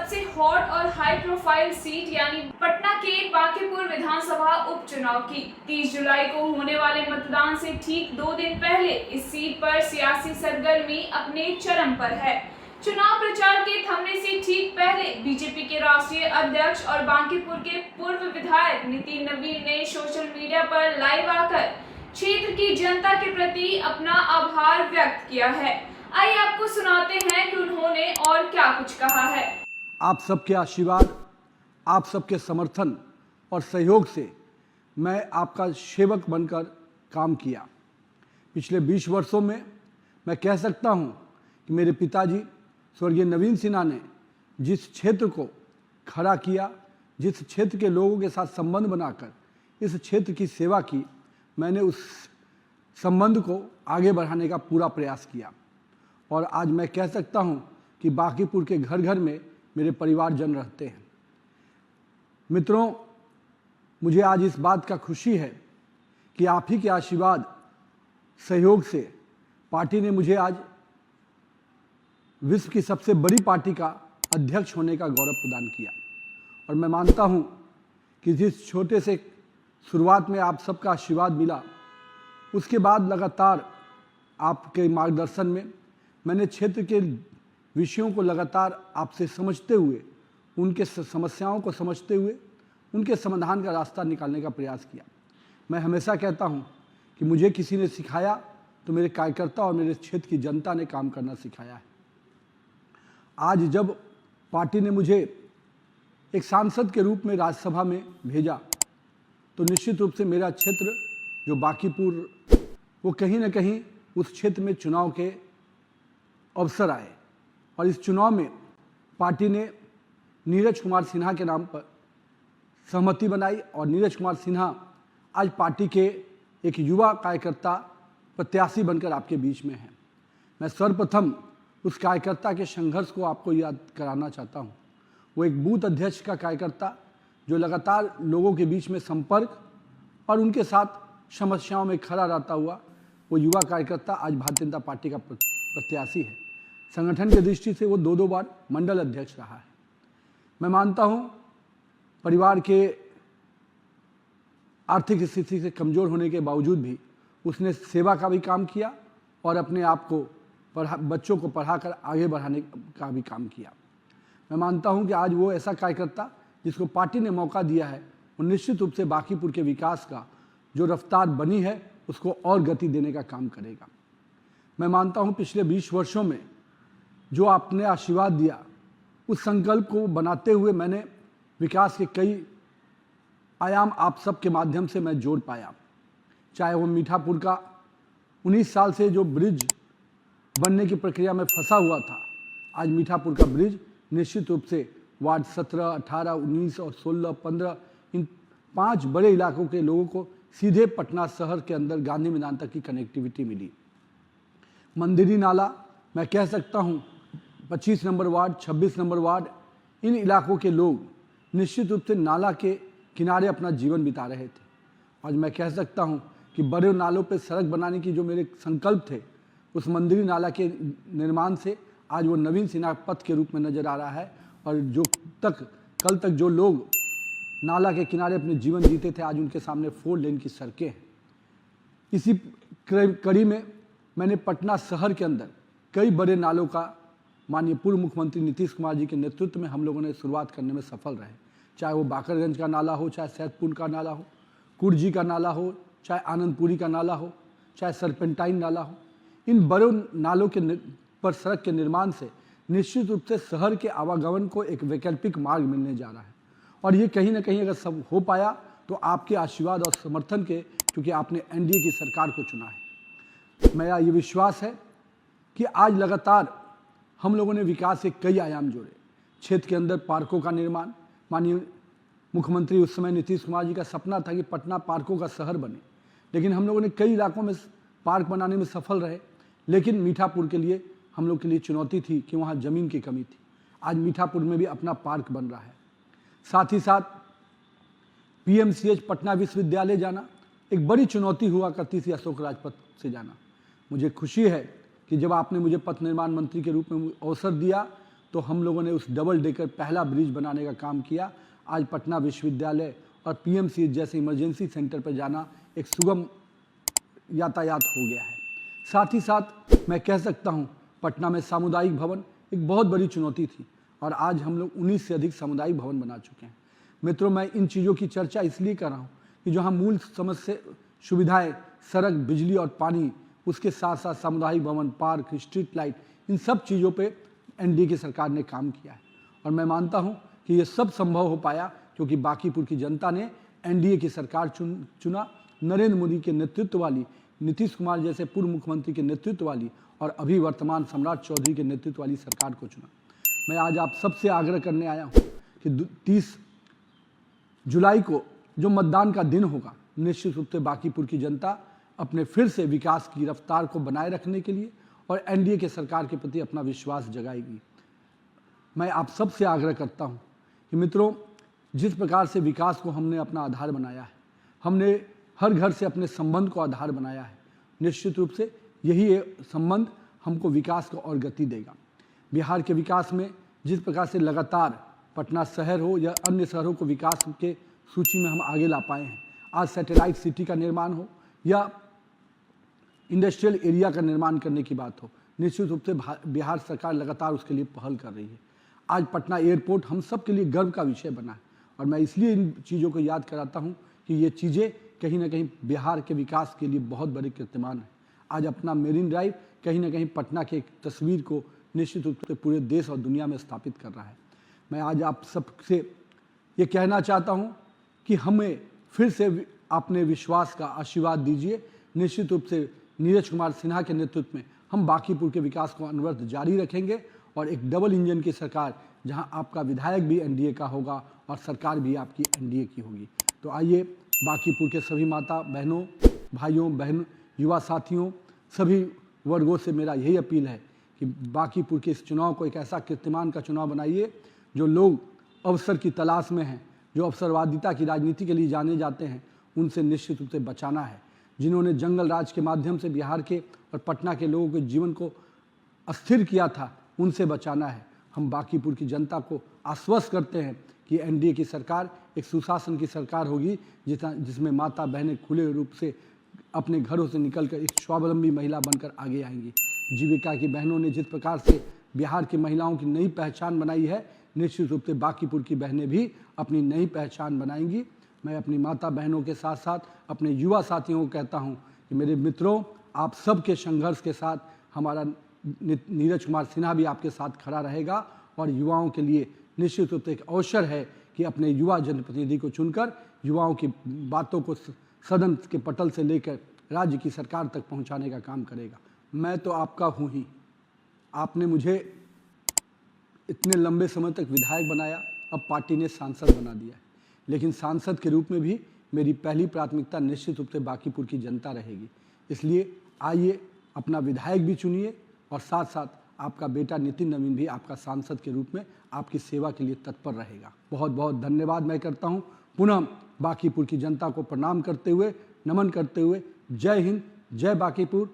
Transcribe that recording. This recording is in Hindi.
सबसे हॉट और हाई प्रोफाइल सीट यानी पटना के बांकीपुर विधानसभा उपचुनाव की 30 जुलाई को होने वाले मतदान से ठीक 2 दिन पहले इस सीट पर सियासी सरगर्मी अपने चरम पर है। चुनाव प्रचार के थमने से ठीक पहले बीजेपी के राष्ट्रीय अध्यक्ष और बांकीपुर के पूर्व विधायक नितिन नवीन ने सोशल मीडिया पर लाइव आकर क्षेत्र की जनता के प्रति अपना आभार व्यक्त किया है। आइए आपको सुनाते हैं कि उन्होंने और क्या कुछ कहा है। आप सबके आशीर्वाद, आप सबके समर्थन और सहयोग से मैं आपका सेवक बनकर काम किया। पिछले 20 वर्षों में मैं कह सकता हूं कि मेरे पिताजी स्वर्गीय नवीन सिन्हा ने जिस क्षेत्र को खड़ा किया, जिस क्षेत्र के लोगों के साथ संबंध बनाकर इस क्षेत्र की सेवा की, मैंने उस संबंध को आगे बढ़ाने का पूरा प्रयास किया। और आज मैं कह सकता हूं कि बांकीपुर के घर घर में मेरे परिवारजन रहते हैं। मित्रों, मुझे आज इस बात का खुशी है कि आप ही के आशीर्वाद, सहयोग से पार्टी ने मुझे आज विश्व की सबसे बड़ी पार्टी का अध्यक्ष होने का गौरव प्रदान किया। और मैं मानता हूं कि जिस छोटे से शुरुआत में आप सबका आशीर्वाद मिला, उसके बाद लगातार आपके मार्गदर्शन में मैंने क्षेत्र के विषयों को लगातार आपसे समझते हुए, उनके समस्याओं को समझते हुए उनके समाधान का रास्ता निकालने का प्रयास किया। मैं हमेशा कहता हूं कि मुझे किसी ने सिखाया तो मेरे कार्यकर्ता और मेरे क्षेत्र की जनता ने काम करना सिखाया है। आज जब पार्टी ने मुझे एक सांसद के रूप में राज्यसभा में भेजा तो निश्चित रूप से मेरा क्षेत्र जो बांकीपुर, वो कहीं ना कहीं उस क्षेत्र में चुनाव के अवसर आए। और इस चुनाव में पार्टी ने नीरज कुमार सिन्हा के नाम पर सहमति बनाई और नीरज कुमार सिन्हा आज पार्टी के एक युवा कार्यकर्ता प्रत्याशी बनकर आपके बीच में हैं। मैं सर्वप्रथम उस कार्यकर्ता के संघर्ष को आपको याद कराना चाहता हूं। वो एक बूथ अध्यक्ष का कार्यकर्ता जो लगातार लोगों के बीच में संपर्क और उनके साथ समस्याओं में खड़ा रहता हुआ वो युवा कार्यकर्ता आज भारतीय जनता पार्टी का प्रत्याशी है। संगठन की दृष्टि से वो 2 बार मंडल अध्यक्ष रहा है। मैं मानता हूं परिवार के आर्थिक स्थिति से कमज़ोर होने के बावजूद भी उसने सेवा का भी काम किया और अपने आप को बच्चों को पढ़ाकर आगे बढ़ाने का भी काम किया। मैं मानता हूं कि आज वो ऐसा कार्यकर्ता जिसको पार्टी ने मौका दिया है, वो निश्चित रूप से बांकीपुर के विकास का जो रफ्तार बनी है उसको और गति देने का काम करेगा। मैं मानता हूं पिछले 20 वर्षों में जो आपने आशीर्वाद दिया, उस संकल्प को बनाते हुए मैंने विकास के कई आयाम आप सबके माध्यम से मैं जोड़ पाया। चाहे वो मीठापुर का 19 साल से जो ब्रिज बनने की प्रक्रिया में फंसा हुआ था, आज मीठापुर का ब्रिज निश्चित रूप से वार्ड 17, 18, 19 और 16, 15 इन 5 बड़े इलाकों के लोगों को सीधे पटना शहर के अंदर गांधी मैदान तक की कनेक्टिविटी मिली। मंदिरी नाला, मैं कह सकता हूं 25 नंबर वार्ड, 26 नंबर वार्ड, इन इलाकों के लोग निश्चित रूप से नाला के किनारे अपना जीवन बिता रहे थे। आज मैं कह सकता हूं कि बड़े नालों पर सड़क बनाने की जो मेरे संकल्प थे, उस मंदिरी नाला के निर्माण से आज वो नवीन सिन्हा पथ के रूप में नजर आ रहा है। और जो कल तक जो लोग नाला के किनारे अपने जीवन जीते थे, आज उनके सामने 4 लेन की सड़कें हैं। इसी कड़ी में मैंने पटना शहर के अंदर कई बड़े नालों का माननीय पूर्व मुख्यमंत्री नीतीश कुमार जी के नेतृत्व में हम लोगों ने शुरुआत करने में सफल रहे। चाहे वो बाकरगंज का नाला हो, चाहे सैदपुर का नाला हो, कुर्जी का नाला हो, चाहे आनंदपुरी का नाला हो, चाहे सरपेंटाइन नाला हो, इन बड़े नालों के पर सड़क के निर्माण से निश्चित रूप से शहर के आवागमन को एक वैकल्पिक मार्ग मिलने जा रहा है। और ये कहीं ना कहीं अगर सब हो पाया तो आपके आशीर्वाद और समर्थन के, क्योंकि आपने एनडीए की सरकार को चुना है। मेरा ये विश्वास है कि आज लगातार हम लोगों ने विकास के कई आयाम जोड़े। क्षेत्र के अंदर पार्कों का निर्माण, माननीय मुख्यमंत्री उस समय नीतीश कुमार जी का सपना था कि पटना पार्कों का शहर बने, लेकिन हम लोगों ने कई इलाकों में पार्क बनाने में सफल रहे। लेकिन मीठापुर के लिए हम लोग के लिए चुनौती थी कि वहाँ ज़मीन की कमी थी। आज मीठापुर में भी अपना पार्क बन रहा है। साथ ही साथ पीएमसीएच पटना विश्वविद्यालय जाना एक बड़ी चुनौती हुआ करती थी, अशोक राजपथ से जाना। मुझे खुशी है कि जब आपने मुझे पथ निर्माण मंत्री के रूप में अवसर दिया तो हम लोगों ने उस डबल डेकर पहला ब्रिज बनाने का काम किया। आज पटना विश्वविद्यालय और पीएमसीएच जैसे इमरजेंसी सेंटर पर जाना एक सुगम यातायात हो गया है। साथ ही साथ मैं कह सकता हूँ पटना में सामुदायिक भवन एक बहुत बड़ी चुनौती थी और आज हम लोग 19 से अधिक सामुदायिक भवन बना चुके हैं। मित्रों, मैं इन चीज़ों की चर्चा इसलिए कर रहा हूँ कि जो हम मूल समस्या सुविधाएं, सड़क, बिजली और पानी, उसके साथ साथ सामुदायिक भवन, पार्क, स्ट्रीट लाइट, इन सब चीज़ों पे एनडीए की सरकार ने काम किया है। और मैं मानता हूँ कि ये सब संभव हो पाया क्योंकि बांकीपुर की जनता ने एनडीए की सरकार चुना। नरेंद्र मोदी के नेतृत्व वाली, नीतीश कुमार जैसे पूर्व मुख्यमंत्री के नेतृत्व वाली और अभी वर्तमान सम्राट चौधरी के नेतृत्व वाली सरकार को चुना। मैं आज आप सबसे आग्रह करने आया हूँ कि 30 जुलाई को जो मतदान का दिन होगा, निश्चित रूप से बांकीपुर की जनता अपने फिर से विकास की रफ्तार को बनाए रखने के लिए और एनडीए के सरकार के प्रति अपना विश्वास जगाएगी। मैं आप सबसे आग्रह करता हूं कि मित्रों, जिस प्रकार से विकास को हमने अपना आधार बनाया है, हमने हर घर से अपने संबंध को आधार बनाया है, निश्चित रूप से यही संबंध हमको विकास को और गति देगा। बिहार के विकास में जिस प्रकार से लगातार पटना शहर हो या अन्य शहरों को विकास के सूची में हम आगे ला पाए हैं, आज सैटेलाइट सिटी का निर्माण हो या इंडस्ट्रियल एरिया का निर्माण करने की बात हो, निश्चित रूप से बिहार सरकार लगातार उसके लिए पहल कर रही है। आज पटना एयरपोर्ट हम सब के लिए गर्व का विषय बना है और मैं इसलिए इन चीज़ों को याद कराता हूँ कि ये चीज़ें कहीं ना कहीं बिहार के विकास के लिए बहुत बड़े कीर्तिमान है। आज अपना मेरीन ड्राइव कहीं ना कहीं पटना की एक तस्वीर को निश्चित रूप से पूरे देश और दुनिया में स्थापित कर रहा है। मैं आज आप सबसे ये कहना चाहता हूँ कि हमें फिर से अपने विश्वास का आशीर्वाद दीजिए। निश्चित रूप से नीरज कुमार सिन्हा के नेतृत्व में हम बांकीपुर के विकास को अनवरत जारी रखेंगे और एक डबल इंजन की सरकार, जहां आपका विधायक भी एनडीए का होगा और सरकार भी आपकी एनडीए की होगी। तो आइए, बांकीपुर के सभी माता बहनों, भाइयों बहन, युवा साथियों, सभी वर्गों से मेरा यही अपील है कि बांकीपुर के इस चुनाव को एक ऐसा कीर्तिमान का चुनाव बनाइए। जो लोग अवसर की तलाश में हैं, जो अवसरवादिता की राजनीति के लिए जाने जाते हैं, उनसे निश्चित रूप से बचाना है। जिन्होंने जंगल राज के माध्यम से बिहार के और पटना के लोगों के जीवन को अस्थिर किया था, उनसे बचाना है। हम बांकीपुर की जनता को आश्वस्त करते हैं कि एनडीए की सरकार एक सुशासन की सरकार होगी, जिसमें माता बहनें खुले रूप से अपने घरों से निकलकर एक स्वावलंबी महिला बनकर आगे आएंगी। जीविका की बहनों ने जिस प्रकार से बिहार की महिलाओं की नई पहचान बनाई है, निश्चित रूप से बांकीपुर की बहनें भी अपनी नई पहचान बनाएंगी। मैं अपनी माता बहनों के साथ साथ अपने युवा साथियों को कहता हूं कि मेरे मित्रों, आप सबके संघर्ष के साथ हमारा नीरज कुमार सिन्हा भी आपके साथ खड़ा रहेगा और युवाओं के लिए निश्चित रूप से एक अवसर है कि अपने युवा जनप्रतिनिधि को चुनकर युवाओं की बातों को सदन के पटल से लेकर राज्य की सरकार तक पहुंचाने का काम करेगा। मैं तो आपका हूँ ही। आपने मुझे इतने लंबे समय तक विधायक बनाया, अब पार्टी ने सांसद बना दिया है, लेकिन सांसद के रूप में भी मेरी पहली प्राथमिकता निश्चित रूप से बांकीपुर की जनता रहेगी। इसलिए आइए, अपना विधायक भी चुनिए और साथ साथ आपका बेटा नितिन नवीन भी आपका सांसद के रूप में आपकी सेवा के लिए तत्पर रहेगा। बहुत बहुत धन्यवाद मैं करता हूं। पुनः बांकीपुर की जनता को प्रणाम करते हुए, नमन करते हुए, जय हिंद, जय बांकीपुर।